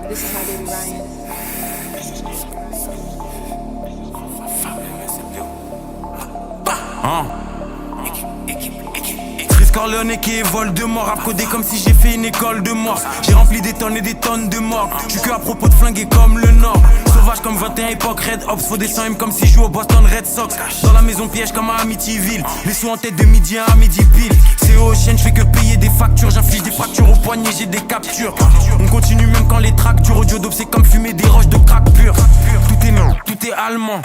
This is my baby Ryan. Chris Corleone qui est Voldemort, rap codé comme si j'ai fait une école de mort. J'ai rempli des tonnes et des tonnes de morts. J'suis que à propos de flinguer comme le Nord. Sauvage comme 21 époque, Red Ops, faut des 100 M comme si je joue au Boston Red Sox. Dans la maison piège comme à Amityville. Les sous en tête de midi à midi pile. C'est au chaîne, j'fais que payer des factures. J'inflige des fractures au poignet, j'ai des captures. On continue même quand les tracks durent. Audio dope, c'est comme fumer des roches de crack pur. Tout est allemand.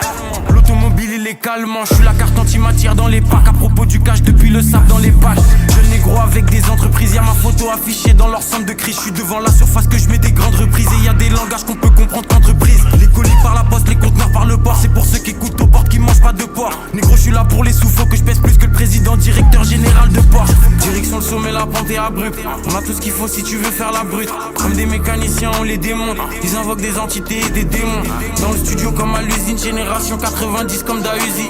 L'automobile il est calmant. J'suis la carte anti-matière dans les packs. À propos du cash depuis le sable dans les pages. Jeune négro avec des entreprises. Y'a ma photo affichée dans leur centre de crise. J'suis devant la surface que j'mets des grandes reprises. Et y'a des langages qu'on peut comprendre qu'entreprise. Les colis par la poste, les conteneurs par le port. C'est pour ceux qui écoutent aux portes qui mangent pas de porc. Négro j'suis là pour les sous. Faut que j'pèse plus que le président directeur général de Porsche. Direction le sommet, la pente est abrupte. On a tout ce qu'il faut si tu veux faire la brute. Comme des mécaniciens on les démonte. Ils invoquent des entités et des démons. Dans le studio comme à l'usine, génération 90 comme Dausi.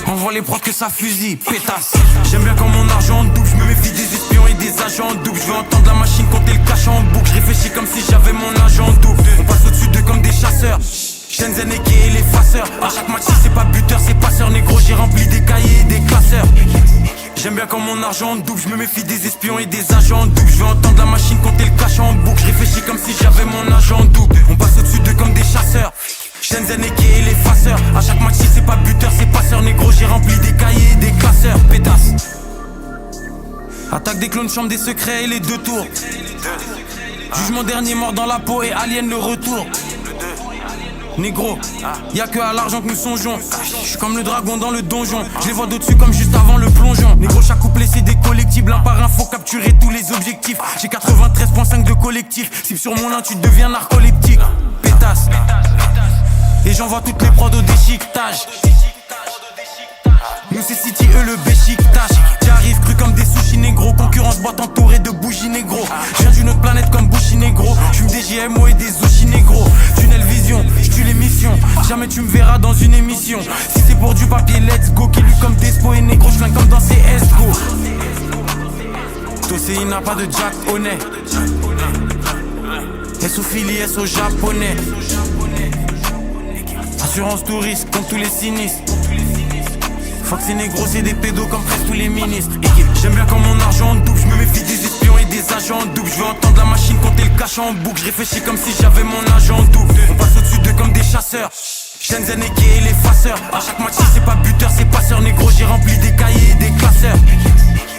Envoie les prods que ça fusille, pétasse. J'aime bien quand mon argent double, je me méfie des espions et des agents doubles. Je veux entendre la machine compter le cash en boucle. Je réfléchis comme si j'avais mon agent double. On passe au-dessus d'eux comme des chasseurs. Shenzhen et les faceurs. À chaque match c'est pas buteur, c'est passeur. Négro j'ai rempli des cahiers et des classeurs. J'aime bien quand mon argent double, je me méfie des espions et des agents doubles. Je veux entendre la machine compter le cash en boucle. Je réfléchis comme si j'avais mon agent double. On passe au-dessus d'eux comme des chasseurs. Shenzhen et les faceurs. À chaque match c'est pas buteur, c'est passeur. Négro j'ai rempli des cahiers et des classeurs. Pétasse. Attaque des clones, chambre des secrets et les deux tours. Jugement dernier, mort dans la peau et alien le retour. Négro, y'a que à l'argent que nous songeons. J'suis comme le dragon dans le donjon. Je les vois d'au-dessus comme juste avant le plongeon. Négro, chaque couplet c'est des collectibles. Un par un faut capturer tous les objectifs. J'ai 93.5 de collectif. Si sur mon nain tu deviens narcoleptique. Pétasse. Et j'envoie toutes les prods au déchiquetage. Nous c'est City, eux le béchiquetage. J'arrive cru comme des sushis négro. Concurrence boîte entourée de bougies négro. J'viens d'une autre planète comme Bushi négro. J'fume des GMO et des sushis négro. Tunnel vision, j'tue l'émission. Jamais tu me verras dans une émission. Si c'est pour du papier, let's go. Qui lui comme Despo et négro. J'flingue comme dans CSGO. Tosei n'a pas de Jack Honey. S au Philly, S au japonais. Assurance touriste, comme tous les sinistres. Fuck ces négros, c'est des pédos comme presque tous les ministres. J'aime bien quand mon argent double, je me méfie des espions et des agents doubles. Je veux entendre la machine compter le cash en boucle. Je réfléchis comme si j'avais mon agent double. On passe au-dessus d'eux comme des chasseurs. Shenzhen et les faceurs. À chaque match c'est pas buteur, c'est passeur. Négro j'ai rempli des cahiers et des classeurs.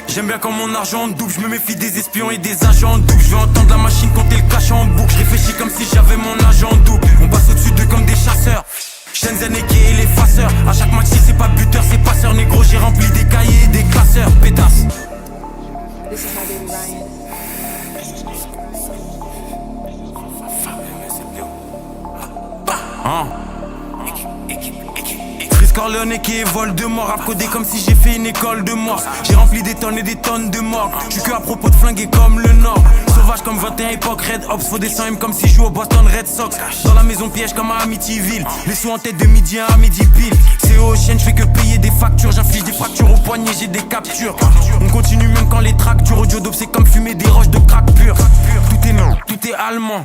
J'aime bien quand mon argent double, je me méfie des espions et des agents doubles. Je veux entendre la machine compter le cash en boucle. Je réfléchis comme si j'avais mon agent double. On passe au-dessus d'eux comme des chasseurs. Shenzhen et les faceurs. À chaque match c'est pas buteur, c'est passeur. Négro j'ai rempli des cahiers et des classeurs. Pétasse. This is my baby Ryan. Chris Corleone qui est Voldemort, rap codé comme si j'ai fait une école de mort. J'ai rempli des tonnes et des tonnes de morts. J'suis que à propos de flinguer comme le Nord. Sauvage comme 21 époque, Red Ops, faut des 100 M comme si je joue au Boston Red Sox. Dans la maison piège comme à Amityville. Les sous en tête de midi à midi pile. C'est au chaîne, j'fais que payer des factures. J'inflige des fractures au poignet, j'ai des captures. On continue même quand les tracks durent. Audio dope, c'est comme fumer des roches de crack pur. Tout est allemand.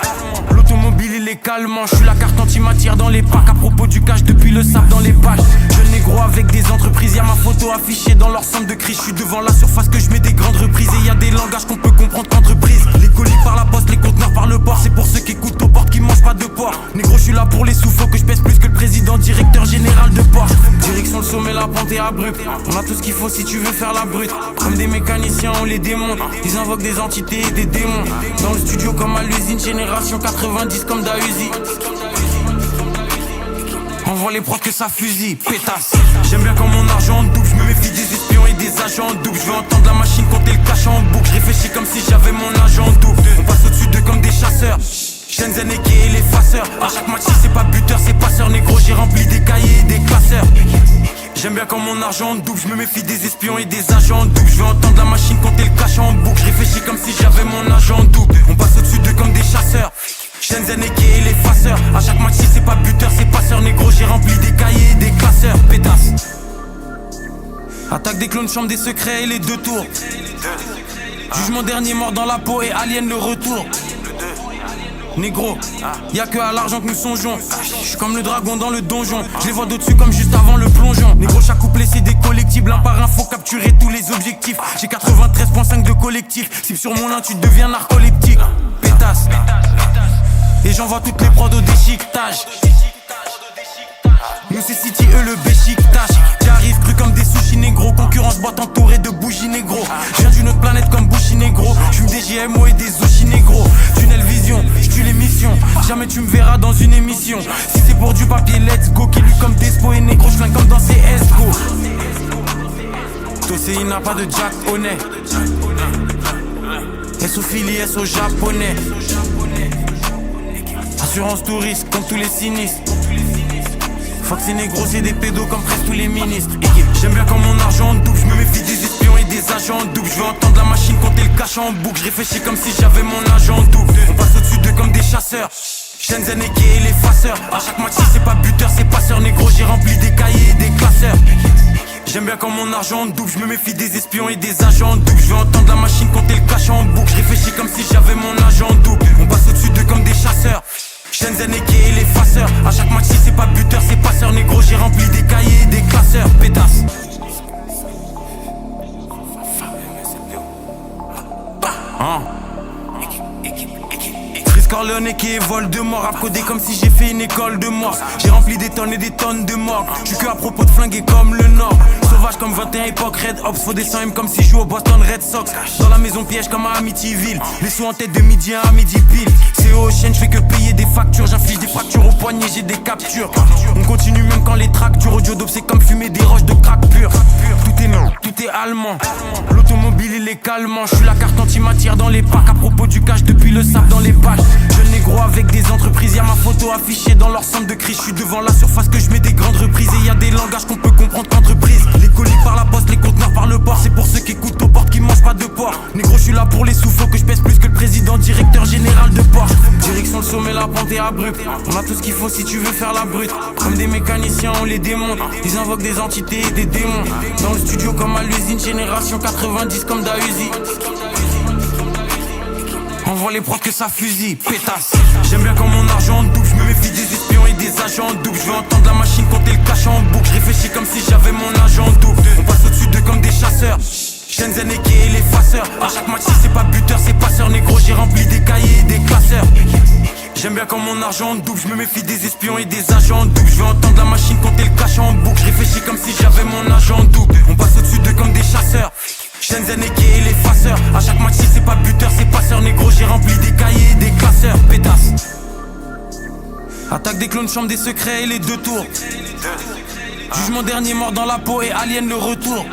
L'automobile il est calmant. J'suis la carte anti-matière dans les packs. À propos du cash depuis le sable dans les pages. Jeune négro avec des entreprises. Y'a ma photo affichée dans leur centre de crise. J'suis devant la surface que j'mets des grandes reprises. Et y'a des langages qu'on peut comprendre qu'entreprise. Les colis par la poste, les conteneurs par le port. C'est pour ceux qui écoutent aux portes qui mangent pas de porc. Négro j'suis là pour les sous. Faut que j'pèse plus que le président directeur général de Porsche. Direction le sommet, la pente est abrupte. On a tout ce qu'il faut si tu veux faire la brute. Comme des mécaniciens on les démonte. Ils invoquent des entités et des démons. Dans le studio comme à l'usine, génération 90 comme Dausi. Envoie les prods que ça fusille, pétasse. J'aime bien quand mon argent double, je me méfie des espions et des agents doubles. Je veux entendre la machine compter le cash en boucle. Je réfléchis comme si j'avais mon agent double. On passe au-dessus d'eux comme des chasseurs. Shenzhen et les faceurs. À chaque match c'est pas buteur, c'est passeur. Négro j'ai rempli des cahiers et des classeurs. J'aime bien quand mon argent double, je me méfie des espions et des agents doubles. Je veux entendre la machine compter le cash en boucle. Je réfléchis comme si j'avais mon agent double. On passe au-dessus d'eux comme des chasseurs. Shenzhen et les faceurs. À chaque match c'est pas buteur, c'est passeur. Négro j'ai rempli des cahiers et des classeurs. Pétasse. Attaque des clones, chambre des secrets et les deux tours. Jugement dernier, mort dans la peau et Alien le retour. Négro, y'a que à l'argent que nous songeons. J'suis comme le dragon dans le donjon. Je les vois d'au-dessus comme juste avant le plongeon. Négro, chaque couplet c'est des collectibles. Un par un faut capturer tous les objectifs. J'ai 93.5 de collectif. Cible sur mon tu deviens narcoleptique. Pétasse. Et j'envoie toutes les prods au déchiquetage. Nous c'est City, eux le béchiquetage. J'arrive cru comme des sushis négro. Concurrence boîte entourée de bougies négro. Je viens d'une autre planète comme Bushi négro. J'fume des GMO et des sushis négro. Tunnel vision, j'tue l'émission. Jamais tu me verras dans une émission. Si c'est pour du papier, let's go. Qui lui comme Despo et négro. J'flingue comme dans CSGO. Tosé il n'a pas de Jack honnête. S au Philly, S au japonais. Assurance touriste comme tous les sinistres. Fuck ces négros, c'est des pédos comme presque tous les ministres. J'aime bien quand mon argent double. Je me méfie des espions et des agents doubles. Je veux entendre la machine compter le cash en boucle. Je réfléchis comme si j'avais mon agent double. On passe au-dessus d'eux comme des chasseurs. Shenzhen et Kay et les faceurs. À chaque match si c'est pas buteur, c'est passeur. Négro, j'ai rempli des cahiers et des classeurs. J'aime bien quand mon argent double. Je me méfie des espions et des agents doubles. Je veux entendre la machine compter le cash en boucle. Je réfléchis comme si j'avais mon agent double. On passe au-dessus d'eux comme des chasseurs. Shenzhen et Kay et les faceurs. À chaque match si c'est pas buteur, c'est passeur. Négro, j'ai rempli des cahiers et des classeurs. Pétasse. Corleone qui évole de mort, à coder comme si j'ai fait une école de mort. J'ai rempli des tonnes et des tonnes de morts. J'suis que à propos de flinguer comme le Nord. Sauvage comme 21 époque, Red Ops. Faut des 100M comme si je joue au Boston Red Sox. Dans la maison piège comme à Amityville. Les sous en tête de midi à midi pile. C'est au chaîne, j'fais que payer des factures. J'inflige des fractures au poignet, j'ai des captures. On continue même quand les tracks durent. Audio dope c'est comme fumer des roches de crack pur. Tout est non, tout est allemand. L'automobile il est calmant. J'suis la carte anti-matière dans les packs. À propos du cash depuis le sable dans les pages. Jeune négro avec des entreprises, y'a ma photo affichée dans leur centre de crise. J'suis devant la surface que j'mets des grandes reprises. Et y'a des langages qu'on peut comprendre qu'entreprise. Les colis par la poste, les conteneurs par le port. C'est pour ceux qui écoutent aux portes, qui mangent pas de porc. Négro, j'suis là pour les sous, faut que je pèse plus que le président, directeur général de Porsche. Direction le sommet, la pente est abrupte. On a tout ce qu'il faut si tu veux faire la brute. Comme des mécaniciens, on les démonte. Ils invoquent des entités et des démons. Dans le studio comme à l'usine, génération 90 comme Dausi. Envoie les prods que ça fusille, pétasse. J'aime bien quand mon argent double. Je me méfie des espions et des agents doubles. Je veux entendre la machine compter le cash en boucle. Je réfléchis comme si j'avais mon agent double. On passe au-dessus d'eux comme des chasseurs. Shenzhen et Kay et les faceurs. À chaque match si c'est pas buteur, c'est passeur. Négro, j'ai rempli des cahiers et des classeurs. J'aime bien quand mon argent double. Je me méfie des espions et des agents doubles. Je veux entendre la machine compter le cash en boucle. Je réfléchis comme si j'avais mon agent double. On passe au-dessus d'eux comme des chasseurs. Shenzhen et Kay et les faceurs. À chaque match si c'est pas buteur, c'est passeur. Négro, j'ai rempli des cahiers et des classeurs. Pétasse. Attaque des clones, chambre des secrets et les deux tours. Jugement dernier, mort dans la peau et Alien le retour.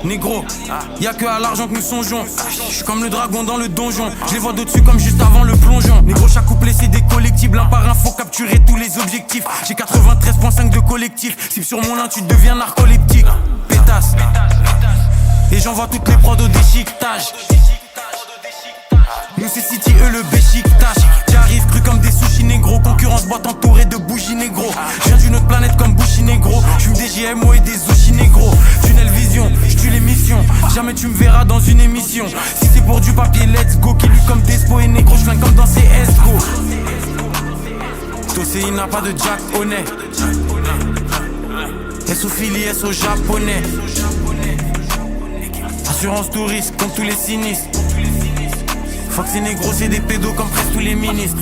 Négro, y'a que à l'argent que nous songeons. J'suis comme le dragon dans le donjon. Je les vois d'au-dessus comme juste avant le plongeon. Négro, chaque couplet c'est des collectibles. Un par un faut capturer tous les objectifs. J'ai 93.5 de collectif. Cible sur mon tu deviens narcoleptique. Pétasse. Et j'envoie toutes les prods au déchiquetage. Nous c'est City, eux le béchiquetage. J'arrive cru comme des sushis négro. Concurrence boîte entourée de bougies négro. Je viens d'une autre planète comme Bushi négro. J'fume des GMO et des sushis négro. Tunnel vision, j'tue l'émission. Jamais tu me verras dans une émission. Si c'est pour du papier, let's go. Qui lui comme Despo et négro. J'flingue comme dans CSGO. Tosé il n'a pas de Jack honnête. S au Philly, S au japonais. Assurance touriste comme tous les sinistres. Fuck ces négros, c'est des pédos comme presque tous les ministres.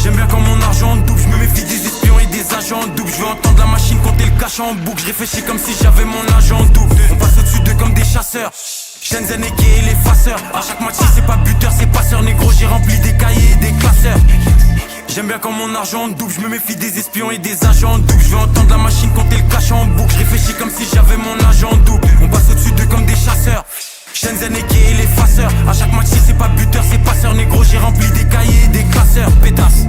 J'aime bien quand mon argent double. Je me méfie des espions et des agents doubles. Je veux entendre la machine compter le cash en boucle. Je réfléchis comme si j'avais mon agent double. On passe au-dessus d'eux comme des chasseurs. Shenzhen et Kay et les faceurs. À chaque match si c'est pas buteur, c'est passeur. Négro, j'ai rempli des cahiers et des classeurs. J'aime bien quand mon argent double. Je me méfie des espions et des agents doubles. Je veux entendre la machine compter le cash en boucle. Je réfléchis comme si j'avais mon agent double. On passe au-dessus d'eux comme des chasseurs. Shenzhen et Kay et les faceurs. À chaque match si c'est pas buteur, c'est passeur. Négro, j'ai rempli des cahiers et des classeurs. Pétasse.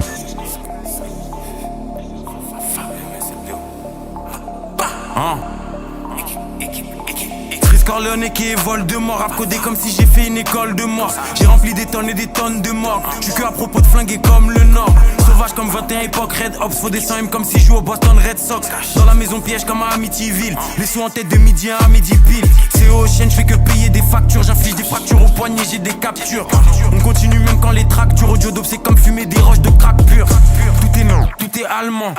Corleone qui évole de mort, à coder comme si j'ai fait une école de mort. J'ai rempli des tonnes et des tonnes de morts. J'suis que à propos de flinguer comme le Nord. Sauvage comme 21 époque Red Ops, faut des 100 M comme si je joue au Boston Red Sox. Dans la maison piège comme à Amityville, les sous en tête de midi à midi pile. C'est au chaîne, je fais que payer des factures, j'inflige des fractures au poignet, j'ai des captures. On continue même quand les tracks durent, audio dope c'est comme fumer des roches de crack pur. Tout est non, tout est allemand,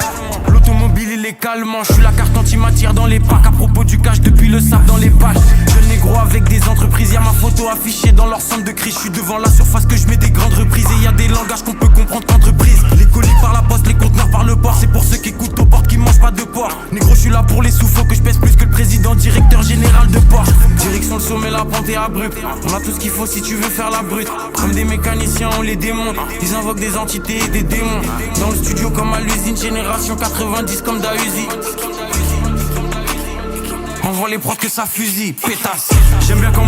l'automobile il est calmant. Je suis la carte anti-matière dans les packs, à propos du cash depuis le sable dans les pages. Jeune négro avec des entreprises, y'a ma photo affichée dans leur centre de crise. Je suis devant la surface que je mets des grandes reprises, et y a des langages qu'on peut comprendre qu'entreprise. Les colis par la poste, les conteneurs par le port, c'est pour ceux qui écoutent aux portes qui mangent pas de porc. Négro je suis là pour les sous, faut que je pèse plus que le président directeur général de Porsche. Direction le sommet, la pente est abrupte, on a tout ce qu'il faut si tu veux faire la brute. Comme des mécaniciens on les démonte, ils invoquent des entités et des démons. Dans le studio comme à l'usine, génération 90 comme Dausi. Envoie les profs que ça fusille, pétasse. J'aime bien quand